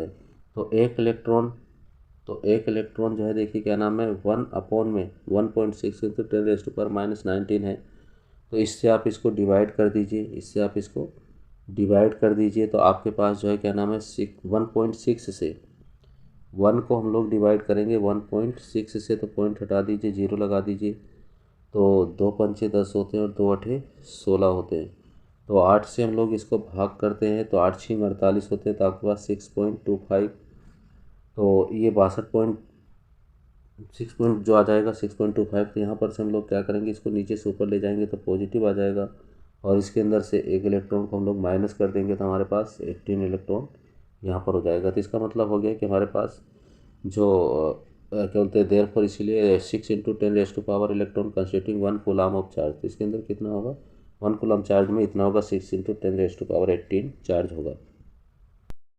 है। तो एक इलेक्ट्रॉन जो है देखिए क्या नाम है 1/1.6 इंटू 10⁻⁻19 है। तो इससे आप इसको डिवाइड कर दीजिए तो आपके पास जो है क्या नाम है 1.6 से 1 को हम लोग डिवाइड करेंगे 1.6 से, तो पॉइंट हटा दीजिए, 0 लगा दीजिए। तो 2 पंचे 10 होते हैं और 2 अठे 16 होते हैं। तो 8 से हम लोग इसको भाग करते हैं तो 8 6 48 होते हैं, तो आपके पास 6.25। तो ये 62.6 जो आ जाएगा 6.25। तो यहाँ पर से हम लोग क्या करेंगे, इसको नीचे से ऊपर ले जाएंगे तो पॉजिटिव आ जाएगा, और इसके अंदर से एक इलेक्ट्रॉन को हम लोग माइनस कर देंगे तो हमारे पास 18 इलेक्ट्रॉन यहाँ पर हो जाएगा। तो इसका मतलब हो गया कि हमारे पास जो क्या बोलते हैं देयरफॉर, इसीलिए 6 into 10⁻⁴ electron constituting 1 coulomb of charge. तो इसके अंदर कितना होगा, 1 कूलम चार्ज में इतना होगा, 6 इंटू 10⁻18 चार्ज होगा।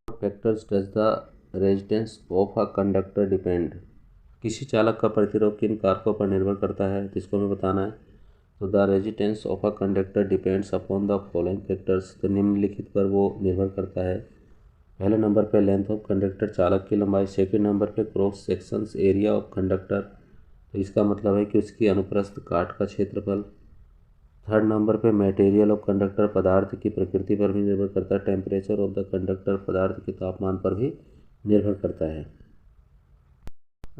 Factors does the resistance of a conductor depend. किसी चालक का प्रतिरोध किन कारकों पर निर्भर करता है, तो इसको हमें बताना है। तो the resistance of a conductor depends upon the following factors. तो निम्नलिखित पर वो निर्भर करता है। पहले नंबर पे लेंथ ऑफ कंडक्टर, चालक की लंबाई। सेकंड नंबर पे cross sections area of conductor, तो इसका मतलब है कि उसकी अनुप्रस्थ काट का क्षेत्रफल। थर्ड नंबर पे मटेरियल ऑफ कंडक्टर, पदार्थ की प्रकृति पर भी निर्भर करता है। टेम्परेचर ऑफ द कंडक्टर, पदार्थ के तापमान पर भी निर्भर करता है।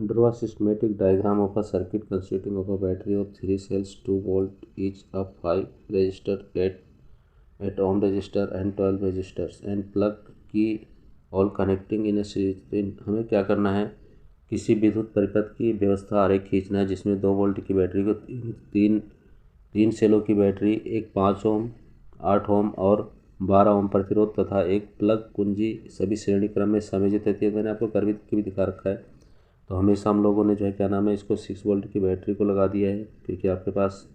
Draw a systematic diagram of a circuit consisting of a battery of 3 cells 2 volt each, of 5 resistor, 8 ohm resistor and 12 resistors and plug key all connecting in a series। हमें क्या करना है, किसी विद्युत परिपथ की व्यवस्था आरेख खींचना है जिसमें 2 वोल्ट की बैटरी को तीन सेलों की बैटरी, एक 5 ओम, 8 ओम और 12 ओम प्रतिरोध तथा एक प्लग कुंजी सभी श्रेणी क्रम में समेजित रहती है। मैंने आपको कर्व भी दिखा रखा है। तो हमेशा हम लोगों ने जो है क्या नाम है इसको 6 वोल्ट की बैटरी को लगा दिया है, क्योंकि आपके पास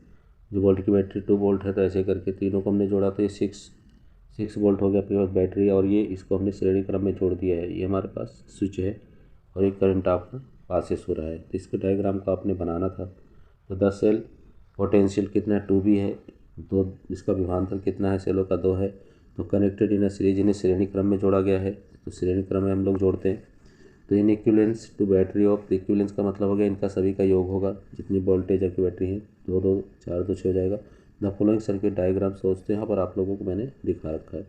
जो वोल्ट की बैटरी 2 वोल्ट है, तो ऐसे करके तीनों को हमने जोड़ा तो ये 6 वोल्ट हो गया आपके पास बैटरी, और ये इसको हमने श्रेणी क्रम में जोड़ दिया है। ये हमारे पास स्विच है और एक करंट आपका पासेस हो रहा है। तो इसके डायग्राम को आपने बनाना था। तो 10 सेल पोटेंशियल कितना 2B है, 2 इसका विभवांतर कितना है, सेलों का 2 है। तो कनेक्टेड इन सीरीज, इन्हें श्रेणी क्रम में जोड़ा गया है। तो श्रेणी क्रम में हम लोग जोड़ते हैं। तो in equivalence to battery of, equivalence का मतलब हो गया इनका सभी का योग होगा, जितनी वोल्टेज की बैटरी है, 2 2 4 2 6 हो जाएगा। द फॉलोइंग सर्किट डायग्राम सोचते हैं, यहाँ पर आप लोगों को मैंने दिखा रखा है।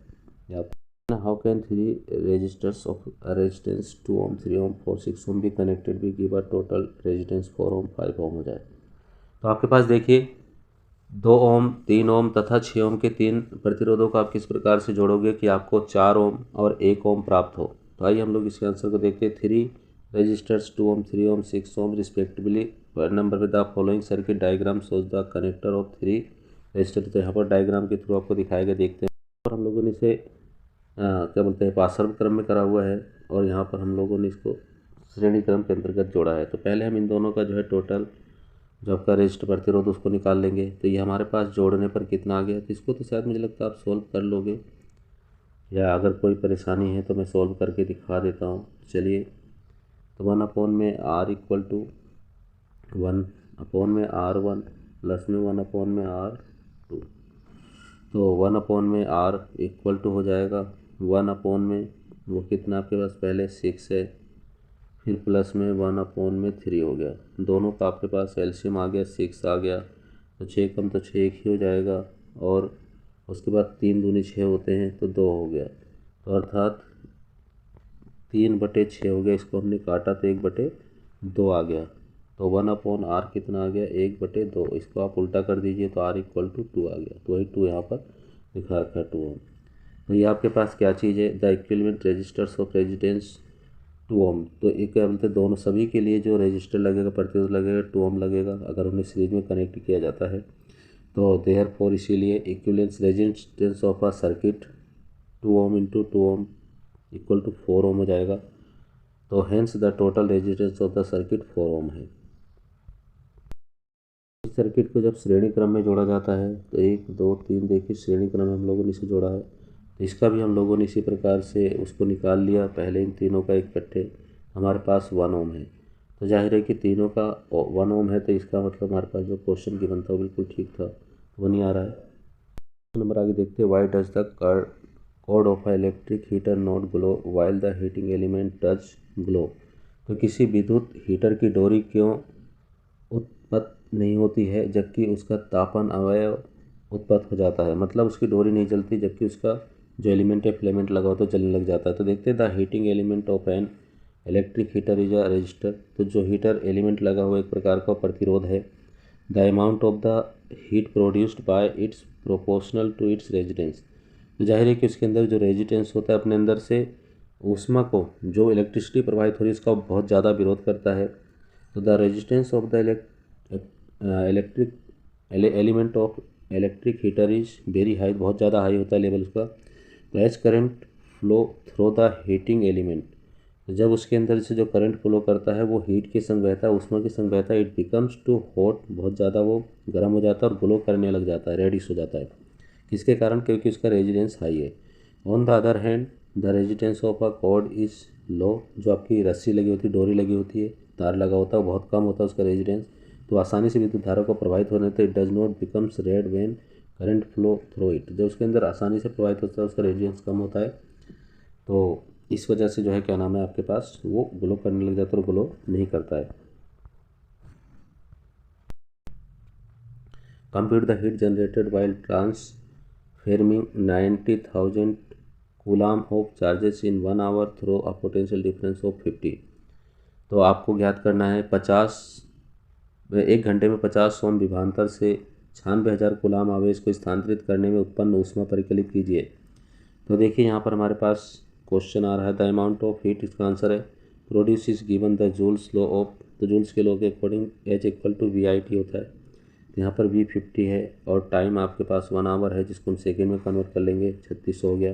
How can 3 resistors of resistance 2 ohm 3 ohm 4 6 ohm be connected be give a total resistance 4 ohm 5 ohm हो जाए। तो आपके पास देखिए 2 ओम 3 ओम तथा 6 ओम के 3 प्रतिरोधों को आप किस प्रकार से जोड़ोगे कि आपको 4 ओम और 1 ओम प्राप्त हो। तो आइए हम लोग इसके आंसर को देखते हैं। 3 resistors 2 ohm 3 ohm 6 ohm respectively. First number पे the following circuit diagram shows the connector of 3 resistor. तो यहाँ पर डायग्राम के थ्रू आपको दिखाएगा, देखते हैं। और हम लोगों ने इसे क्या बोलते हैं पार्श्व क्रम में करा हुआ है, और यहाँ पर हम लोगों ने इसको श्रेणी क्रम के अंतर्गत जोड़ा है। तो पहले हम इन दोनों का जो है टोटल जो आपका रेजिस्टर प्रतिरोध उसको निकाल लेंगे। तो ये हमारे पास जोड़ने पर कितना आ गया, तो इसको तो शायद मुझे लगता है आप सोल्व कर लोगे, या अगर कोई परेशानी है तो मैं सोल्व करके दिखा देता हूँ। चलिए, तो 1/R equal to 1/R1 plus में 1/R2। तो 1/R इक्वल टू हो जाएगा 1 वो कितना आपके पास पहले 6 है, फिर प्लस में 1/3 हो गया। दोनों का आपके पास एलसीएम आ गया, 6 आ गया। तो 6 कम तो 6 एक ही हो जाएगा, और उसके बाद 3 दूनी 6 होते हैं तो 2 हो गया। तो अर्थात 3/6 हो गया। इसको हमने काटा तो 1/2 आ गया। तो 1/R कितना आ गया 1/2। इसको आप उल्टा कर दीजिए तो R इक्वल टू 2 आ गया। तो वही 2 यहाँ पर दिखा रखा है 2 ओम। तो ये आपके पास क्या चीज़ है, the equivalent resistors of resistance 2 ohm. तो एक क्या बोलते हैं दोनों सभी के लिए जो रेजिस्टर लगेगा प्रतिरोध लगेगा 2 ओम लगेगा, अगर उन्हें सीरीज में कनेक्ट किया जाता है। तो देयरफॉर इसीलिए equivalence resistance of a circuit 2 ohm into 2 ohm equal to 4 ohm हो जाएगा। तो hence the total resistance of the circuit 4 ohm है। इस सर्किट को जब श्रेणी क्रम में जोड़ा जाता है तो 1 2 3 देखिए श्रेणी क्रम में हम लोगों ने इसे जोड़ा है, तो इसका भी हम लोगों ने इसी प्रकार से उसको निकाल लिया। पहले इन तीनों का इकट्ठे हमारे पास 1 ओम है, तो जाहिर है कि तीनों का 1 ओम है, तो इसका मतलब हमारे पास जो क्वेश्चन गिवन था वो बिल्कुल ठीक था, वो नहीं आ रहा है। नंबर आगे देखते हैं, why does the cord of electric heater not glow while the heating element does glow. तो किसी विद्युत हीटर की डोरी क्यों उत्पन्न नहीं होती है जबकि उसका तापन अवयव उत्पन्न हो जाता है, मतलब उसकी डोरी नहीं जलती जबकि उसका जो एलिमेंट है फिलामेंट लगा हो तो जलने लग जाता है। तो देखते हैं, the heating element of an electric heater is a resistor. तो जो हीटर एलिमेंट लगा हुआ एक प्रकार का प्रतिरोध है। The amount of the heat produced by it's proportional to its resistance. तो जाहिर है कि उसके अंदर जो रेजिस्टेंस होता है अपने अंदर से ऊष्मा को जो इलेक्ट्रिसिटी प्रवाहित हो रही है उसका बहुत ज़्यादा विरोध करता है। तो the resistance of the electric element of electric heater is very high, बहुत ज़्यादा हाई होता है लेवल उसका। तो as current flow through the heating element, तो जब उसके अंदर से जो करंट फ्लो करता है वो हीट के संग बहता है, ऊष्मा के संग बहता है, इट बिकम्स टू हॉट, बहुत ज़्यादा वो गर्म हो जाता है और ग्लो करने लग जाता है, रेडिश हो जाता है। किसके कारण? क्योंकि उसका रेजिस्टेंस हाई है। On the other hand the resistance of a cord is low, जो आपकी रस्सी लगी होती है, डोरी लगी होती है, तार लगा होता है, वो बहुत कम होता है उसका रेजिस्टेंस, तो आसानी से विद्युत धारा को प्रभावित होने तो it does not becomes red when current flow through it. जब उसके अंदर आसानी से प्रभावित होता है उसका रेजिस्टेंस कम होता है, तो इस वजह से जो है क्या नाम है आपके पास वो ग्लो करने लग जाता है और ग्लो नहीं करता है। Compute the heat generated while transferring 90,000 coulomb of charges in 1 hour through a potential difference of 50। तो आपको ज्ञात करना है 1 घंटे में 50 ओम विभवांतर से 96,000 कूलाम आवेश को स्थानांतरित करने में उत्पन्न ऊष्मा परिकलित कीजिए। तो देखिए यहाँ पर हमारे पास क्वेश्चन आ रहा है, द अमाउंट ऑफ हीट, इसका आंसर है produce is given the Joule's law of, तो जूल्स के लॉ के according H equal to V I T होता है। तो यहाँ पर वी 50 है और टाइम आपके पास 1 आवर है जिसको हम सेकेंड में कन्वर्ट कर लेंगे, 3600 हो गया।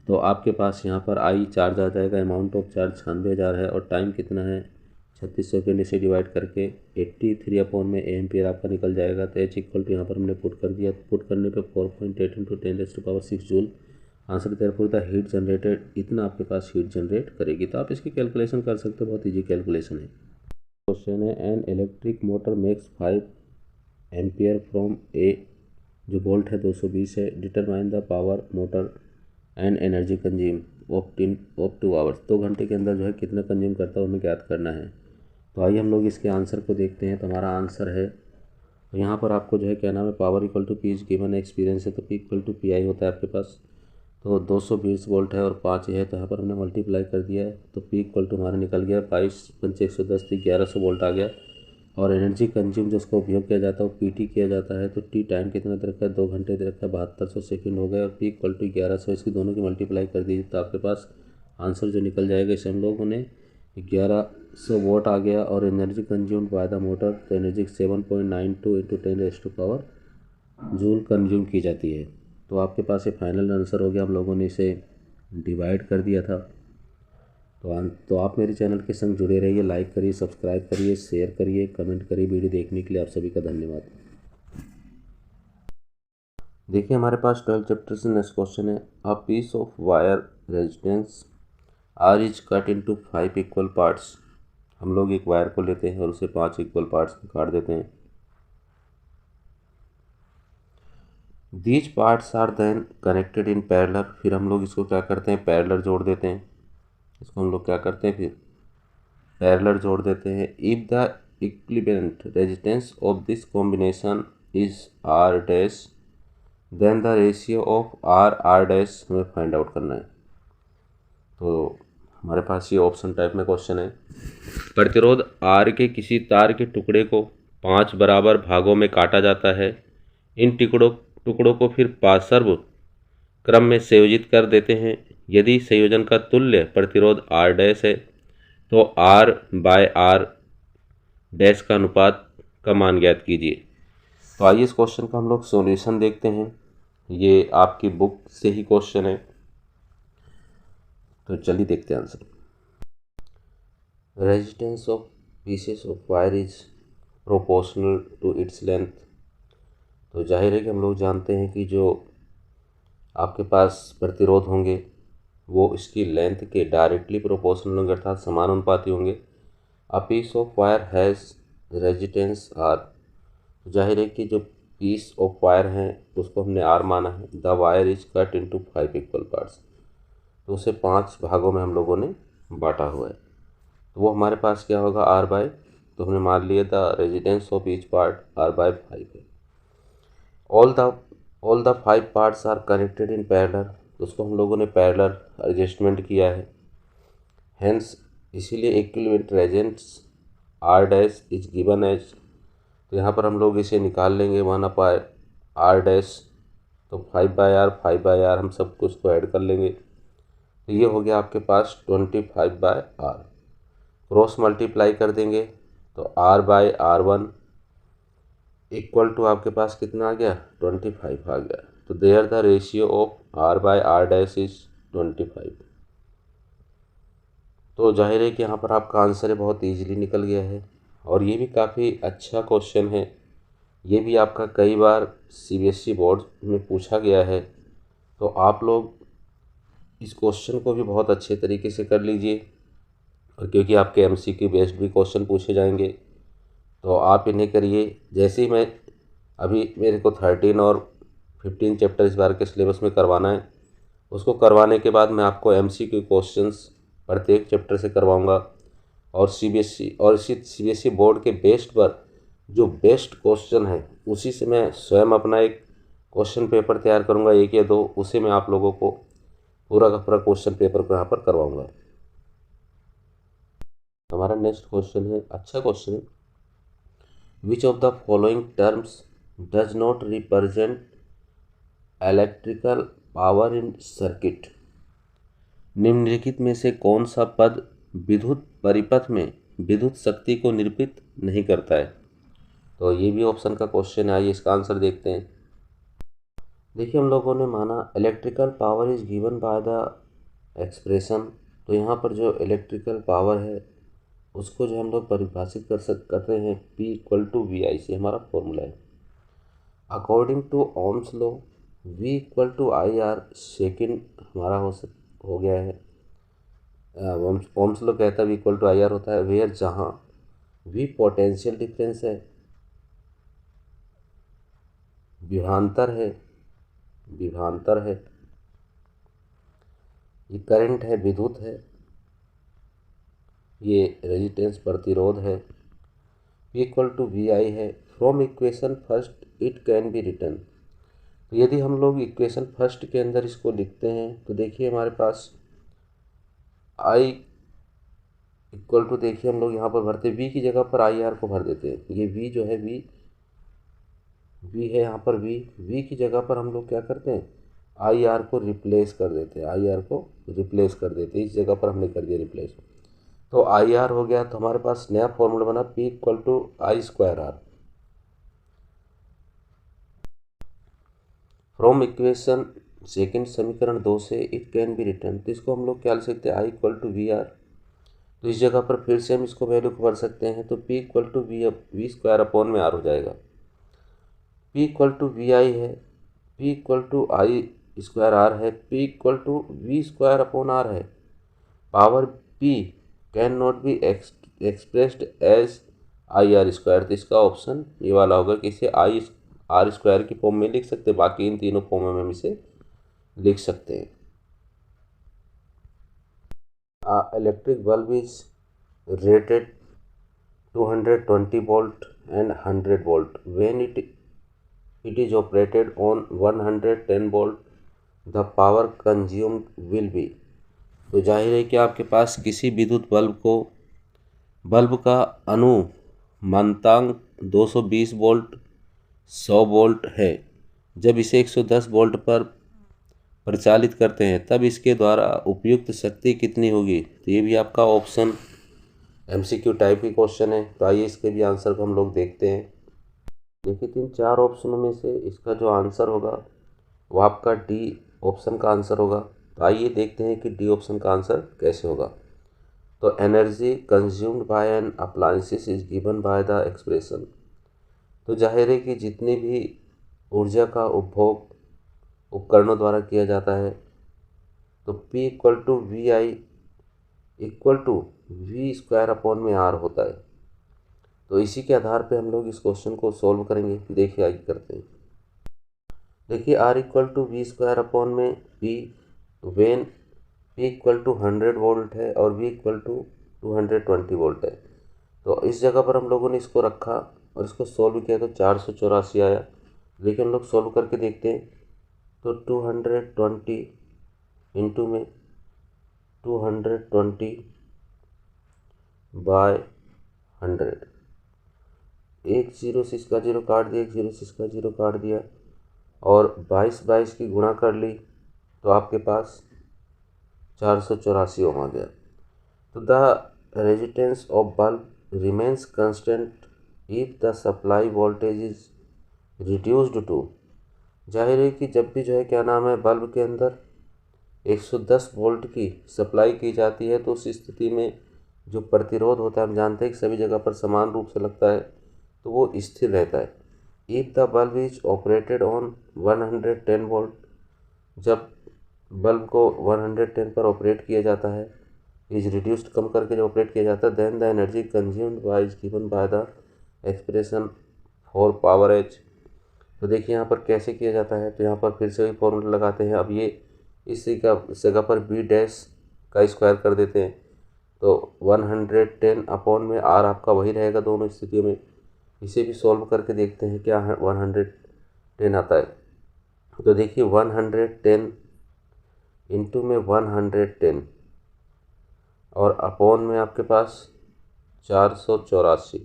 तो आपके पास यहाँ पर आई चार्ज आ जाएगा, अमाउंट ऑफ चार्ज 96,000 है और टाइम कितना है 3600 के से डिवाइड करके 83 अपॉन में एम्पियर आपका निकल जाएगा। तो एच इक्वल टू यहाँ पर हमने पुट कर दिया, पुट करने पे 4.8 × 10⁻⁶ joule. Answer therefore the heat generated, इतना आपके पास हीट जनरेट करेगी। तो आप इसकी कैलकुलेशन कर सकते हो, बहुत ईजी कैलकुलेशन है। क्वेश्चन है, an electric motor makes 5 ampere from a, जो वोल्ट है 220 है, determine the power motor and energy consume of 2 hours. 2 घंटे के अंदर जो है कितना कंज्यूम करता है हमें ज्ञात करना है। तो आइए हम लोग इसके आंसर को देखते हैं। तो हमारा आंसर है, तो यहाँ पर आपको जो है क्या नाम है, power equal to P is given है, एक्सपीरियंस है तो P equal to P I होता है आपके पास। तो 220 वोल्ट है और 5 है, तो यहाँ पर हमने मल्टीप्लाई कर दिया है, तो पी इक्वल टू हमारा निकल गया 22 पंचे 110 थी, 1100 वोल्ट आ गया। और एनर्जी कंज्यूम जो उसका उपयोग किया जाता है वो पीटी किया जाता है, तो टी टाइम कितना दे रखा है 2 घंटे दे रखा है, 7200 सेकंड हो गए और पी इक्वल टू 1100, इसकी दोनों की मल्टीप्लाई कर दीजिए तो आपके पास आंसर जो निकल जाएगा, इसे हम लोगों ने 1100 वोट आ गया। और energy consumed by the motor, तो एनर्जी 7.92 × 10⁻⁴ जूल कंज्यूम की जाती है। तो आपके पास ये फाइनल आंसर हो गया, हम लोगों ने इसे डिवाइड कर दिया था। तो आप मेरे चैनल के संग जुड़े रहिए, लाइक करिए, सब्सक्राइब करिए, शेयर करिए, कमेंट करिए। वीडियो देखने के लिए आप सभी का धन्यवाद। देखिए हमारे पास 12 चैप्टर से नेक्स्ट क्वेश्चन है, a piece of wire resistance R is cut into 5 equal parts. हम लोग एक वायर को लेते हैं और उसे 5 इक्वल पार्ट्स में काट देते हैं। These parts are then connected in parallel, फिर हम लोग इसको क्या करते हैं, पैरेलल जोड़ देते हैं। इसको हम लोग क्या करते हैं, फिर पैरेलल जोड़ देते हैं। If the equivalent resistance of this combination is R dash, then the ratio of R R dash हमें फाइंड आउट करना है। तो हमारे पास ये ऑप्शन टाइप में क्वेश्चन है, प्रतिरोध आर के किसी तार के टुकड़े को 5 बराबर भागों में काटा जाता है। इन टुकड़ों को फिर पार्श्व क्रम में संयोजित कर देते हैं। यदि संयोजन का तुल्य प्रतिरोध आर डैश है तो आर बाय आर डैश का अनुपात का मान ज्ञात कीजिए। तो आइए इस क्वेश्चन का हम लोग सॉल्यूशन देखते हैं। ये आपकी बुक से ही क्वेश्चन है, तो चलिए देखते हैं answer. Resistance of pieces of wire is proportional to its length. तो जाहिर है कि हम लोग जानते हैं कि जो आपके पास प्रतिरोध होंगे वो इसकी लेंथ के डायरेक्टली प्रोपोर्शनल होंगे, अर्थात समानुपाती होंगे। A piece of wire has resistance R. जाहिर है कि जो पीस ऑफ वायर हैं उसको हमने आर माना है। The wire is cut into 5 equal parts, तो उसे 5 भागों में हम लोगों ने बांटा हुआ है। तो वो हमारे पास क्या होगा, आर बाय, तो हमने मान लिया the resistance of each part R by 5 है। All the 5 parts are connected in parallel, तो उसको हम लोगों ने पैरेलल एडजस्टमेंट किया है। हेंस इसीलिए equivalent resistance R dash is given as, तो यहाँ पर हम लोग इसे निकाल लेंगे 1/r डैश, तो 5/r हम सब कुछ को ऐड कर लेंगे, तो ये हो गया आपके पास 25/r। क्रॉस मल्टीप्लाई कर देंगे तो r/r1 इक्वल टू आपके पास कितना आ गया, 25 आ गया। तो there the ratio of r/r dash is 25। तो जाहिर है कि यहाँ पर आपका आंसर बहुत ईजिली निकल गया है, और ये भी काफ़ी अच्छा क्वेश्चन है। ये भी आपका कई बार CBSE बोर्ड में पूछा गया है, तो आप लोग इस क्वेश्चन को भी बहुत अच्छे तरीके से कर लीजिए, और क्योंकि आपके MCQ बेस्ड भी क्वेश्चन पूछे जाएंगे, तो आप इन्हें करिए। जैसे ही मैं अभी मेरे को 13 और 15 चैप्टर इस बार के सिलेबस में करवाना है, उसको करवाने के बाद मैं आपको MCQ क्वेश्चंस प्रत्येक चैप्टर से करवाऊंगा, और इसी CBSE बोर्ड के बेस्ड पर जो बेस्ट क्वेश्चन है उसी से मैं स्वयं अपना एक क्वेश्चन पेपर तैयार करूंगा, 1 या 2, उसे मैं आप लोगों को पूरा का पूरा क्वेश्चन पेपर को यहाँ पर करवाऊंगा। हमारा नेक्स्ट क्वेश्चन है, अच्छा क्वेश्चन है। Which of the following terms does not represent electrical power in circuit. निम्नलिखित में से कौन सा पद विद्युत परिपथ में विद्युत शक्ति को निरूपित नहीं करता है। तो ये भी ऑप्शन का क्वेश्चन है, आइए इसका आंसर देखते हैं। देखिए, हम लोगों ने माना electrical power is given by the expression, तो यहाँ पर जो इलेक्ट्रिकल पावर है उसको जो हम लोग परिभाषित करते हैं P = VI से, हमारा फॉर्मूला है। According to Ohm's law V = IR second हमारा हो गया है। ओम्स लॉ कहता है V = IR होता है, वेयर जहाँ V पोटेंशियल डिफरेंस है, विभवांतर है, ये करंट है, विद्युत है, ये रेजिस्टेंस प्रतिरोध है, P = VI है। From equation first it can be written, तो यदि हम लोग इक्वेशन फर्स्ट के अंदर इसको लिखते हैं तो देखिए हमारे पास I = देखिए हम लोग यहाँ पर भरते V की जगह पर IR को भर देते हैं। ये V जो है V है, यहाँ पर V की जगह पर हम लोग क्या करते हैं, IR को रिप्लेस कर देते हैं, इस जगह पर हमने कर दिया रिप्लेस। तो IR हो गया, तो हमारे पास नया फॉर्मूला बना P = I²R। From equation second समीकरण 2 से इट कैन बी रिटर्न, तो इसको हम लोग क्या लिख सकते हैं, I = VR। तो इस जगह पर फिर से हम इसको वैल्यू को भर सकते हैं, तो P = V² हो जाएगा। P = VI है, P = I²R है, P = V² है। Power P can not be expressed as IR², तो इसका ऑप्शन ये वाला होगा कि इसे IR² की फॉर्म में लिख सकते हैं, बाकी इन तीनों फॉर्म में हम इसे लिख सकते हैं। Electric bulb is rated 220 volt and 100 volt when it is operated on 110 volt, the power consumed will be। तो जाहिर है कि आपके पास किसी विद्युत बल्ब का अनुमानतांक 220 वोल्ट 100 वोल्ट है। जब इसे 110 वोल्ट पर प्रचालित करते हैं तब इसके द्वारा उपयुक्त शक्ति कितनी होगी। तो ये भी आपका ऑप्शन MCQ टाइप की क्वेश्चन है, तो आइए इसके भी आंसर को हम लोग देखते हैं। देखिए, 3-4 ऑप्शनों में से इसका जो आंसर होगा वो आपका D ऑप्शन का आंसर होगा। तो आइए देखते हैं कि D ऑप्शन का आंसर कैसे होगा। तो energy consumed by an appliances is given by the expression, तो जाहिर है कि जितनी भी ऊर्जा का उपभोग उपकरणों द्वारा किया जाता है तो P equal to V I equal to V square upon में आर होता है। तो इसी के आधार पे हम लोग इस क्वेश्चन को सॉल्व करेंगे। देखिए आगे करते हैं। देखिए R equal to V square upon में P when P equal to 100 volt है और वी इक्वल टू 220 वोल्ट है। तो इस जगह पर हम लोगों ने इसको रखा और इसको सॉल्व किया तो 484 आया। लेकिन हम लोग सॉल्व करके देखते हैं तो 220 इंटू में 220 बाय 100, एक जीरो से इसका जीरो काट दिया, एक जीरो से इसका जीरो काट दिया और 22 की गुणा कर ली तो आपके पास 484 ओम आ गया। तो the resistance of bulb remains constant if the supply voltage is reduced to. जाहिर है कि जब भी जो है क्या नाम है बल्ब के अंदर 110 वोल्ट की सप्लाई की जाती है तो उस स्थिति में जो प्रतिरोध होता है हम जानते हैं कि सभी जगह पर समान रूप से लगता है तो वो स्थिर रहता है। If the bulb is operated on 110 volt, जब बल्ब को 110 पर ऑपरेट किया जाता है, इज रिड्यूस्ड कम करके जब ऑपरेट किया जाता है, then the energy consumed by is given by the expression for power H. तो देखिए यहाँ पर कैसे किया जाता है, तो यहाँ पर फिर से वही फॉर्मूला लगाते हैं। अब ये इस जगह पर बी डैश का स्क्वायर कर देते हैं तो 110 अपॉन में आर आपका वही रहेगा दोनों स्थितियों में। इसे भी सॉल्व करके देखते हैं क्या 110 आता है। तो देखिए 110 इंटू में 110 और अपॉन में आपके पास 484।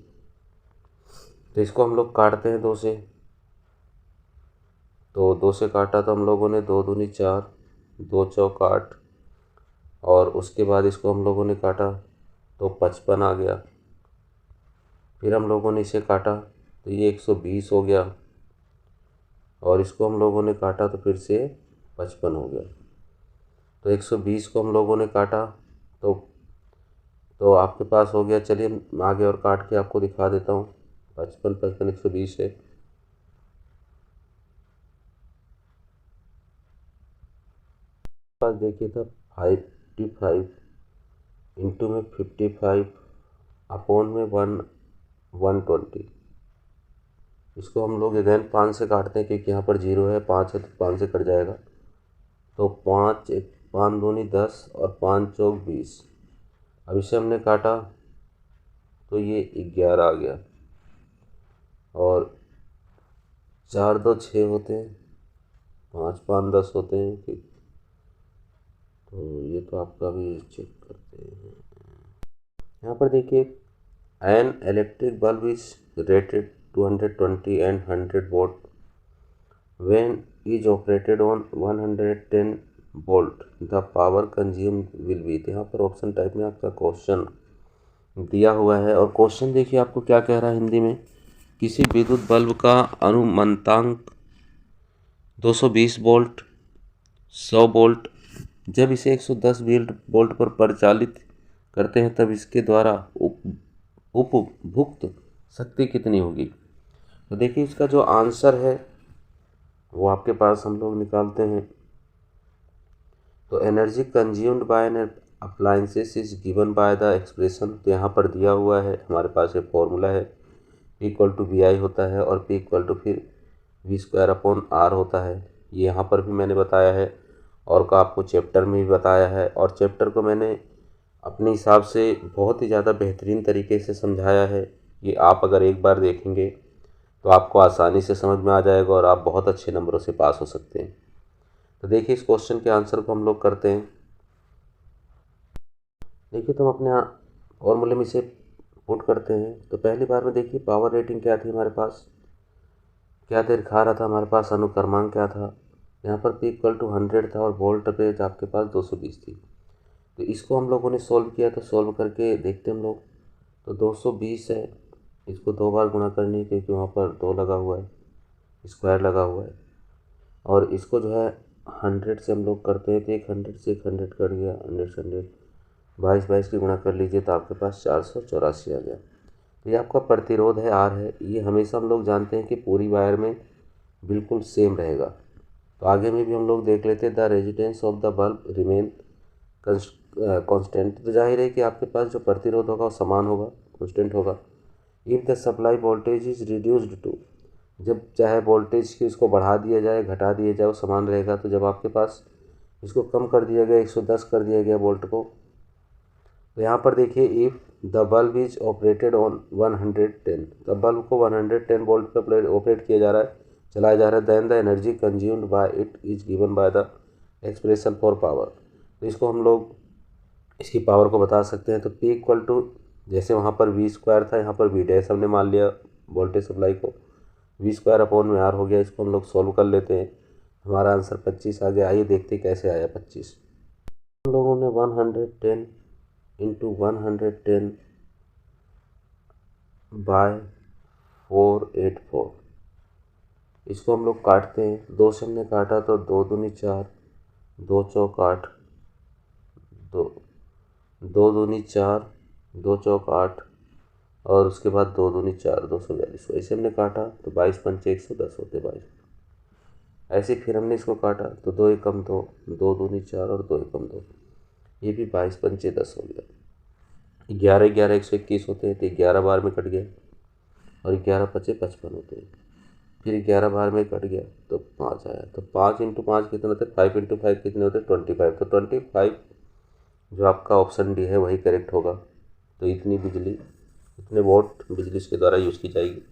तो इसको हम लोग काटते हैं दो से, तो दो से काटा तो हम लोगों ने 2 दूनी 4, 2 चौक 8 और उसके बाद इसको हम लोगों ने काटा तो 55 आ गया। फिर हम लोगों ने इसे काटा तो ये 120 हो गया और इसको हम लोगों ने काटा तो फिर से 55 हो गया। तो 120 को हम लोगों ने काटा तो आपके पास हो गया। चलिए मैं आगे और काट के आपको दिखा देता हूँ। 55 55 120 है। पास देखिए था 55 इंटू में 55 अपॉन में 120। इसको हम लोग अगैन 5 से काटते हैं क्योंकि यहाँ पर 0 है, 5 है तो 5 से कट जाएगा। तो 5 दूनी 10 और 5 चौक 20। अब इसे हमने काटा तो ये 11 आ गया और 4 2 6 होते हैं, 5 5 10 होते हैं। तो ये तो आपका भी चेक करते हैं। यहाँ पर देखिए an electric bulb is rated 220 and 100 volt when is operated on 110 volt the power consumed will be. यहाँ पर ऑप्शन टाइप में आपका क्वेश्चन दिया हुआ है और क्वेश्चन देखिए आपको क्या कह रहा है हिंदी में। किसी विद्युत बल्ब का अनुमंतांक 220 वोल्ट 100 वोल्ट, जब इसे 110 वोल्ट पर परिचालित करते हैं तब इसके द्वारा उपभुक्त शक्ति कितनी होगी। तो देखिए इसका जो आंसर है वो आपके पास हम लोग निकालते हैं। तो energy consumed by an appliances is given by the expression. तो यहाँ पर दिया हुआ है हमारे पास एक फॉर्मूला है, P इक्वल टू वी आई होता है और P इक्वल टू फिर वी स्क्वायर अपॉन आर होता है। ये यहाँ पर भी मैंने बताया है और का आपको चैप्टर में भी बताया है और चैप्टर को मैंने अपने हिसाब से बहुत ही ज़्यादा बेहतरीन तरीके से समझाया है। ये आप अगर एक बार देखेंगे तो आपको आसानी से समझ में आ जाएगा और आप बहुत अच्छे नंबरों से पास हो सकते हैं। तो देखिए इस क्वेश्चन के आंसर को हम लोग करते हैं। देखिए तो हम अपने फॉर्मूले में इसे पुट करते हैं। तो पहली बार में देखिए पावर रेटिंग क्या थी हमारे पास, क्या दिखा रहा था हमारे पास, अनुक्रमांक क्या था। यहाँ पर P इक्वल टू 100 था और वोल्टेज आपके पास 220 थी। तो इसको हम लोगों ने सॉल्व किया। तो सॉल्व करके देखते हम लोग तो 220 है, इसको 2 बार गुणा करनी है क्योंकि वहाँ पर 2 लगा हुआ है, स्क्वायर लगा हुआ है। और इसको जो है 100 से हम लोग करते हैं तो एक 100 से एक 100 कट गया, 100 से 100 22 की गुणा कर लीजिए तो आपके पास 484 आ गया। तो ये आपका प्रतिरोध है आर है, ये हमेशा हम लोग जानते हैं कि पूरी वायर में बिल्कुल सेम रहेगा। तो आगे में भी हम लोग देख लेते हैं, the resistance of the bulb remain constant. तो जाहिर है कि आपके पास जो प्रतिरोध होगा वो समान होगा, कांस्टेंट होगा। If the supply voltage is reduced to, जब चाहे वोल्टेज की इसको बढ़ा दिया जाए घटा दिया जाए वो समान रहेगा। तो जब आपके पास इसको कम कर दिया गया, 110 कर दिया गया वोल्ट को, तो यहाँ पर देखिए, if the bulb is operated on 110, तब बल्ब को 110 वोल्ट पर ऑपरेट किया जा रहा है, चलाया जा रहा है, then the energy consumed by it is given by the expression for power. तो इसको हम लोग इसकी पावर को बता सकते हैं। तो P इक्वल टू, जैसे वहाँ पर V स्क्वायर था, यहाँ पर V डैश हमने मान लिया वोल्टेज सप्लाई को, V स्क्वायर अपॉन में R हो गया। इसको हम लोग सॉल्व कर लेते हैं, हमारा आंसर 25 आ गया। आइए देखते कैसे आया 25। हम लोगों ने 110 इंटू 110 बाय 484, इसको हम लोग काटते हैं, 2 से हमने काटा तो 2 दूनी 4, 2 चौक 8, 2 दूनी 4, 2 चौक 8, और उसके बाद 2 दूनी 4, 242। ऐसे हमने काटा तो 22 पंचे 110 होते 22। ऐसे फिर हमने इसको काटा तो 2 एकम 2, 2 दूनी 4 और 2 एकम 2, ये भी 22 पंचे 10 हो गया। 11 11 121 होते हैं, तो 11 बार में कट गया, और 11 पचे 55 होते हैं। फिर 11 बार में कट गया तो 5 आया। तो 5 इंटू 5 कितने होते हैं, 5 इंटू 5 कितने होते हैं, 25। तो 25 जो आपका ऑप्शन डी है वही करेक्ट होगा। तो इतनी बिजली, इतने वोट बिजली इसके द्वारा यूज़ की जाएगी।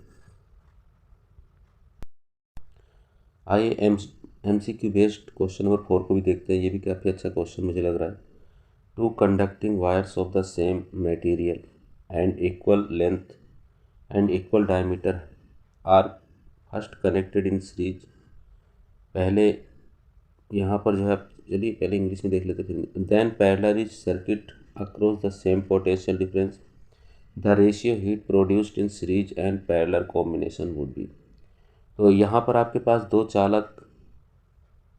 आइए MCQ बेस्ड क्वेश्चन नंबर 4 को भी देखते हैं। ये भी काफ़ी अच्छा क्वेश्चन मुझे लग रहा है। Two conducting wires of the same material and equal length and equal diameter are first connected in series. पहले यहाँ पर जो है, चलिए पहले इंग्लिश में देख लेते फिर। Then parallel is circuit across the same potential difference, the ratio heat produced in series and parallel combination would be. तो यहाँ पर आपके पास दो चालक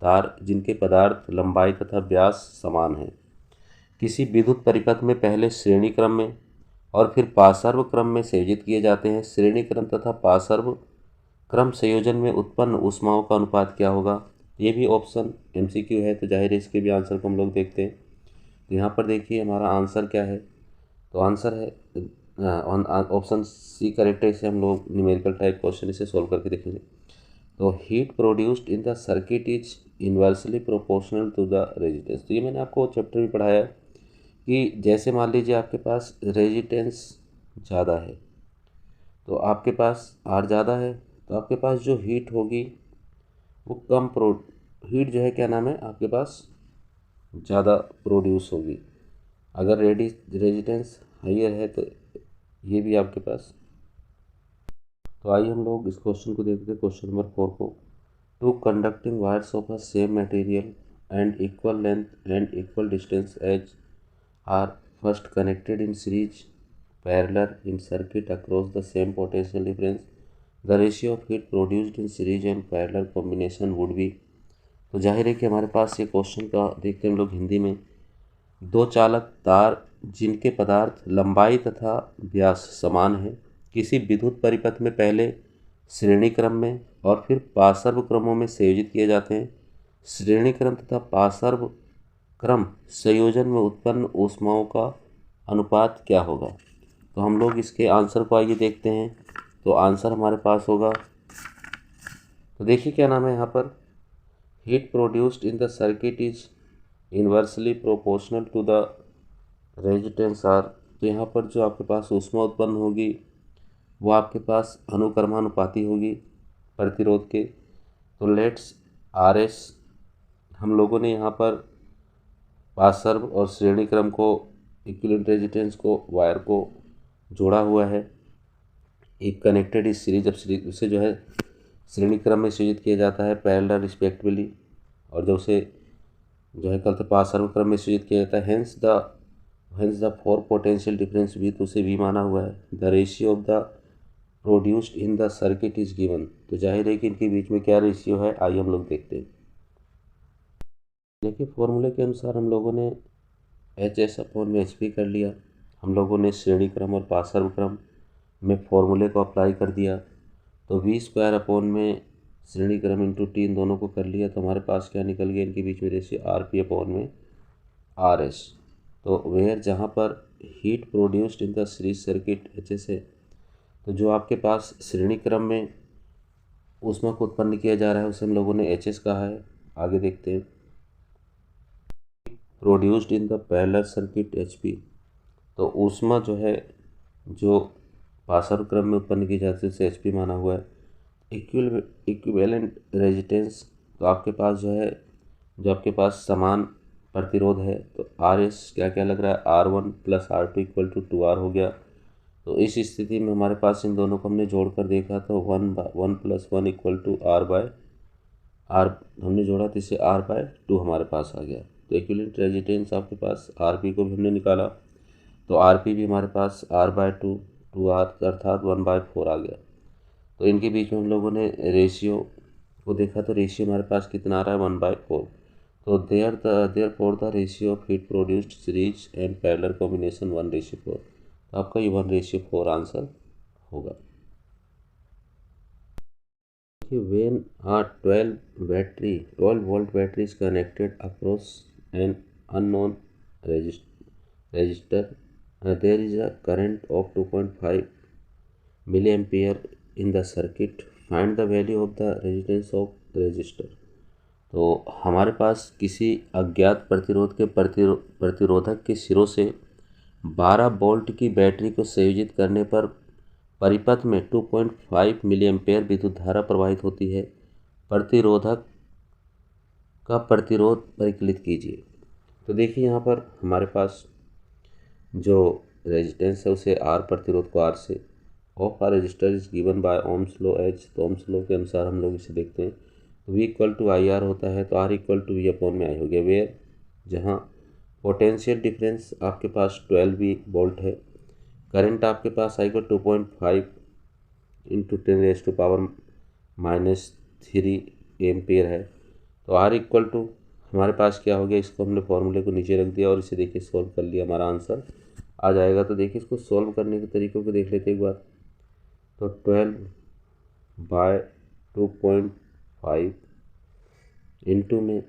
तार जिनके पदार्थ लंबाई तथा व्यास समान है, किसी विद्युत परिपथ में पहले श्रेणी क्रम में और फिर पार्श्व क्रम में संयोजित किए जाते हैं। श्रेणी क्रम तथा पार्श्व क्रम संयोजन में उत्पन्न ऊष्माओं का अनुपात क्या होगा। ये भी ऑप्शन MCQ है, तो जाहिर है इसके भी आंसर को हम लोग देखते हैं। तो यहाँ पर देखिए हमारा आंसर क्या है, तो आंसर है ऑप्शन सी करेक्ट है। इसे हम लोग न्यूमेरिकल टाइप क्वेश्चन इसे सोल्व करके देखेंगे। तो heat produced in the circuit is inversely proportional to the resistance. तो ये मैंने आपको चैप्टर में पढ़ाया है कि जैसे मान लीजिए आपके पास रेजिस्टेंस ज़्यादा है, तो आपके पास आर ज़्यादा है, तो आपके पास जो हीट होगी वो हीट जो है क्या नाम है आपके पास ज़्यादा प्रोड्यूस होगी। अगर रेजिस्टेंस हाइयर है तो ये भी आपके पास। तो आइए हम लोग इस क्वेश्चन को देखते हैं, क्वेश्चन नंबर 4 को। Two conducting wires of a same material and equal length and equal distance as are first connected in series parallel in circuit across the same potential difference, the ratio of heat produced in series and parallel combination would be. तो जाहिर है कि हमारे पास ये question का देखते हैं हम लोग हिंदी में। दो चालक तार जिनके पदार्थ लंबाई तथा व्यास समान है, किसी विद्युत परिपथ में पहले श्रेणी क्रम में और फिर पार्श्व क्रमों में संयोजित किए जाते हैं। श्रेणी क्रम तथा पार्श्व क्रम संयोजन में उत्पन्न ऊष्माओं का अनुपात क्या होगा। तो हम लोग इसके आंसर को आइए देखते हैं। तो आंसर हमारे पास होगा, तो देखिए क्या नाम है यहाँ पर, heat produced in the circuit is inversely proportional to the resistance R. तो यहाँ पर जो आपके पास ऊष्मा उत्पन्न होगी वो आपके पास अनुक्रमानुपाती होगी प्रतिरोध के। तो लेट्स RS, हम लोगों ने यहाँ पर पार्श्व और श्रेणी क्रम को, इक्विवेलेंट रेजिस्टेंस को, वायर को जोड़ा हुआ है। एक कनेक्टेड इस सीरीज, जब सीरीज उसे जो है श्रेणी क्रम में संयोजित किया जाता है पैरेलल रिस्पेक्टिवली, और जब उसे जो है कल पार्श्व क्रम में संयोजित किया जाता है, hence the four potential difference भी, तो उसे भी माना हुआ है। The ratio of the produced in the circuit is given. तो जाहिर है कि इनके बीच में क्या रेशियो है, आइए हम लोग देखते हैं। देखिए फॉर्मूले के अनुसार हम लोगों ने HS/HP कर लिया। हम लोगों ने श्रेणी क्रम और पार्श्व क्रम में फॉर्मूले को अप्लाई कर दिया तो वी स्क्वायर अपॉन में श्रेणी क्रम इंटू टी इन दोनों को कर लिया तो हमारे पास क्या निकल गया, इनके बीच में रेशियो आर पी अपॉन में आर एस। तो वेयर जहाँ पर heat produced in the series circuit H S है, तो जो आपके पास श्रेणी क्रम में ऊष्मा को उत्पन्न किया जा रहा है उसे हम लोगों ने एच एस कहा है। आगे देखते हैं, produced in the parallel circuit H P, तो ऊष्मा जो है जो पासर क्रम में उत्पन्न की जाती है उसे एच पी माना हुआ है। इक्विवेलेंट रेजिस्टेंस, तो आपके पास जो है जो आपके पास समान प्रतिरोध है तो आर एस क्या क्या लग रहा है, R one plus R two equal to two R हो गया। तो इस स्थिति में हमारे पास इन दोनों को हमने जोड़कर देखा तो one plus one equal two R by R हमने जोड़ा तो इससे आर बाय टू हमारे पास आ गया। तो इक्विवेलेंट रेजिस्टेंस आपके पास आर पी को भी हमने निकाला तो आर पी भी हमारे पास आर बाय टू आर अर्थात 1/4 आ गया। तो इनके बीच में हम लोगों ने रेशियो को देखा तो रेशियो हमारे पास कितना आ रहा है, 1/4। तो therefore the ratio of heat produced series and parallel combination 1/4। तो आपका ये 1/4 आंसर होगा। When a 12 volt battery is connected across an unknown resistor, there is a current of 2.5 milliampere in the circuit. Find the value of the resistance of resistor। तो हमारे पास किसी अज्ञात प्रतिरोध के प्रतिरोधक के सिरों से 12 वोल्ट की बैटरी को संयोजित करने पर परिपथ में 2.5 मिली एम्पेयर विद्युत धारा प्रवाहित होती है। प्रतिरोधक का प्रतिरोध परिकलित कीजिए। तो देखिए यहाँ पर हमारे पास जो रेजिस्टेंस है उसे आर, प्रतिरोध को आर से, of R resistor is given by Ohm's law H. तो ओम्स लॉ के अनुसार हम लोग इसे देखते हैं तो V equal to I R होता है तो R equal to V upon में आई हो गया। वेयर जहाँ पोटेंशियल डिफरेंस आपके पास 12 वोल्ट है, करंट आपके पास आएगा 2.5 इंटू 10⁻³ एम्पियर है। तो आर इक्वल टू हमारे पास क्या हो गया, इसको हमने फॉर्मूले को नीचे रख दिया और इसे देखिए सॉल्व कर लिया, हमारा आंसर आ जाएगा। तो देखिए इसको सॉल्व करने के तरीकों को देख लेते एक बार। तो 12/2.5 इंटू में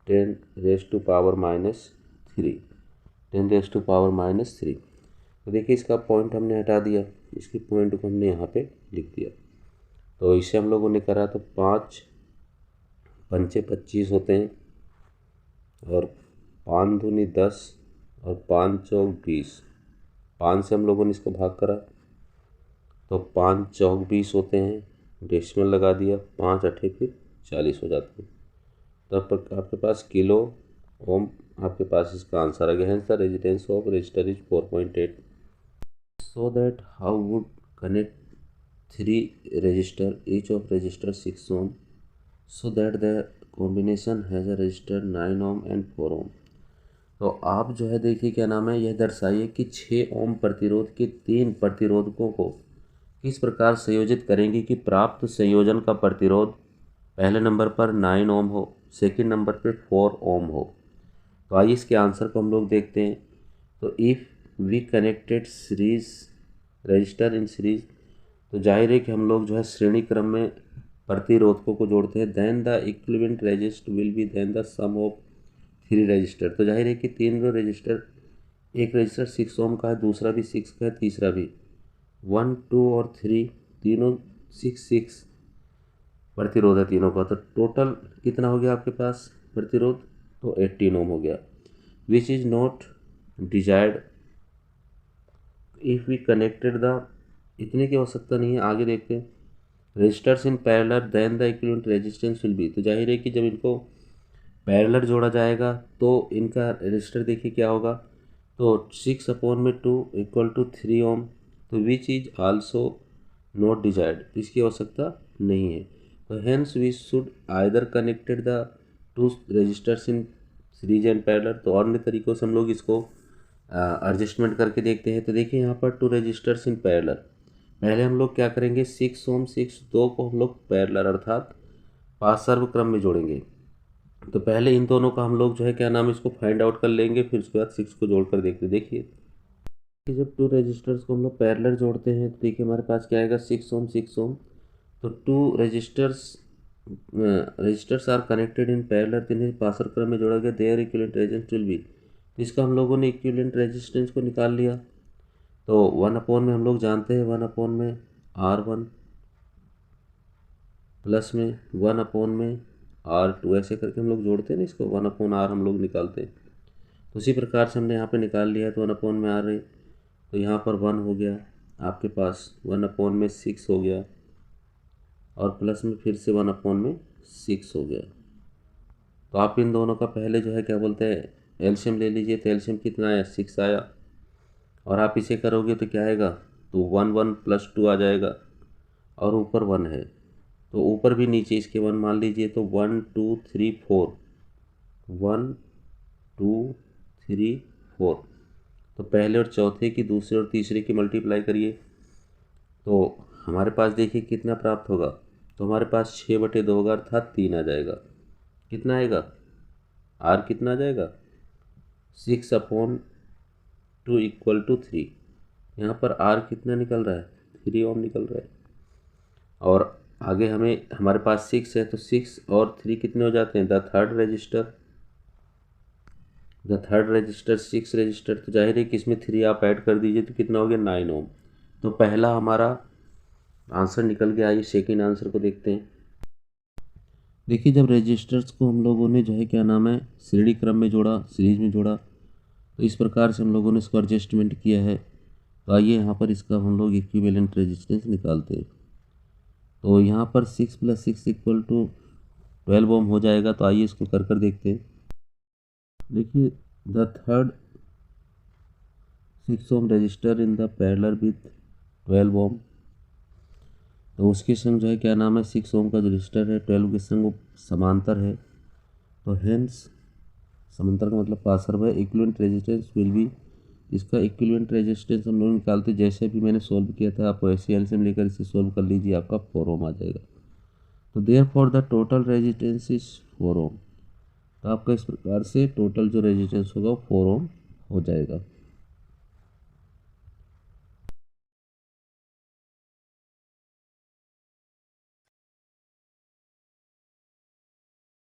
10⁻³ तो देखिए इसका पॉइंट हमने हटा दिया, इसकी पॉइंट को हमने यहाँ पे लिख दिया। तो इसे हम लोगों ने करा तो 5 पंचे 25 होते हैं और 5 दूनी 10 और 5 चौक 20। 5 से हम लोगों ने इसको भाग करा तो 5 चौक 20 होते हैं, डेसिमल लगा दिया, 5 अठे फिर 40 हो जाते हैं। तो आपके पास किलो ओम आपके पास इसका आंसर आ गया। Hence the resistance of register is 4.8। So that how would connect 3 resistor, each of resistor 6 ohm, so that the combination has a resistor 9 ohm and 4 ohm। तो आप जो है देखिए क्या नाम है, यह दर्शाइए कि 6 ओम प्रतिरोध के 3 प्रतिरोधकों को किस प्रकार संयोजित करेंगे कि प्राप्त संयोजन का प्रतिरोध पहले नंबर पर 9 ओम हो, सेकंड नंबर पर 4 ओम हो। तो आइए इसके आंसर को हम लोग देखते हैं। तो if we connected series resistor in series, तो जाहिर है कि हम लोग जो है श्रेणी क्रम में प्रतिरोधकों को जोड़ते हैं। Then the equivalent resistor will be then the sum of 3 resistor. तो जाहिर है कि 3 रजिस्टर, एक रजिस्टर 6 ओम का है, दूसरा भी 6 का है, तीसरा भी 1, 2 और 3 तीनों 6 प्रतिरोध है तीनों का। तो टोटल कितना हो गया आपके पास प्रतिरोध, तो 18 ओम हो गया। Which is not desired if we connected the, इतने की आवश्यकता नहीं है। आगे देखते हैं, resistors in parallel then the equivalent resistance will be. तो जाहिर है कि जब इनको पैरेलल जोड़ा जाएगा तो इनका रजिस्टर देखिए क्या होगा, तो 6/2 इक्वल टू 3 ओम। तो which is also not desired, इसकी आवश्यकता नहीं है। तो hence we should either connected the 2 resistors in series and parallel. तो अन्य तरीक़ों से हम लोग इसको एडजस्टमेंट करके देखते हैं। तो देखिए यहाँ पर 2 रजिस्टर्स इन पैरेलल, पहले हम लोग क्या करेंगे, 6 ओम 6 2 को हम लोग पैरेलल अर्थात पार्श्व क्रम में जोड़ेंगे। तो पहले इन दोनों का हम लोग जो है क्या नाम इसको फाइंड आउट कर लेंगे, फिर उसके बाद 6 को जोड़कर देखते। देखिए कि जब टू रजिस्टर्स को हम लोग पैरेलल जोड़ते हैं तो देखिए हमारे पास क्या आएगा 6 ओम 6 ओम। तो two resistors are connected in parallel, जिन्हें पासर क्रम में जोड़ा गया, their equivalent resistance will be. तो इसका हम लोगों ने इक्विवेलेंट रेजिस्टेंस को निकाल लिया। तो 1 में हम लोग जानते हैं 1 में R1 प्लस में 1 में R2, ऐसे करके हम लोग जोड़ते हैं ना इसको, 1/R हम लोग निकालते हैं। तो उसी प्रकार से हमने यहाँ पे निकाल लिया। तो 1 में R है तो यहाँ पर 1 हो गया आपके पास, 1 में 6 हो गया और प्लस में फिर से 1 में 6 हो गया। तो आप इन दोनों का पहले जो है क्या बोलते हैं एलसीएम ले लीजिए। तो एलसीएम कितना आया 6 आया, और आप इसे करोगे तो क्या आएगा, तो 1 1 + 2 आ जाएगा और ऊपर 1 है तो ऊपर भी नीचे इसके 1 मान लीजिए। तो 1 2 3 4, 1 2 3 4। तो पहले और चौथे की, दूसरे और तीसरे की मल्टीप्लाई करिए तो हमारे पास देखिए कितना प्राप्त होगा। तो हमारे पास 6/2 होगा, अर्थात 3 आ जाएगा। कितना आएगा आर, कितना आ जाएगा 6/2 = 3। यहाँ पर आर कितना निकल रहा है 3 ओम निकल रहा है। और आगे हमारे पास 6 है तो 6 और 3 कितने हो जाते हैं, द थर्ड रजिस्टर 6 रजिस्टर। तो जाहिर है कि इसमें 3 आप ऐड कर दीजिए तो कितना हो गया 9 ओम। तो पहला हमारा आंसर निकल गया। आइए सेकेंड आंसर को देखते हैं। देखिए जब रजिस्टर्स को हम लोगों ने जो है क्या नाम है श्रेणी क्रम में जोड़ा, सीरीज में जोड़ा, तो इस प्रकार से हम लोगों ने इसको एडजस्टमेंट किया है। तो आइए यहाँ पर इसका हम लोग इक्विवेलेंट रेजिस्टेंस निकालते हैं। तो यहाँ पर 6 + 6 = 12 ओम हो जाएगा। तो आइए इसको कर देखते हैं। देखिए the third 6 ohm resistor in the parallel with 12 ohm. तो उसके संग जो है क्या नाम है 6 ओम का जो रजिस्टर है 12 के संग वो समांतर है। तो हेंस समांतर का मतलब पासर है, इक्विवेलेंट रेजिस्टेंस विल बी। इसका इक्विवेलेंट रेजिस्टेंस हम लोग निकालते जैसे भी मैंने सोल्व किया था, आप वैसे एलसीएम लेकर इसे सोल्व कर लीजिए, आपका 4 ओम आ जाएगा। तो therefore the total resistance is 4 ओम। तो आपका इस प्रकार से टोटल जो रेजिस्टेंस होगा वो 4 ओम हो जाएगा।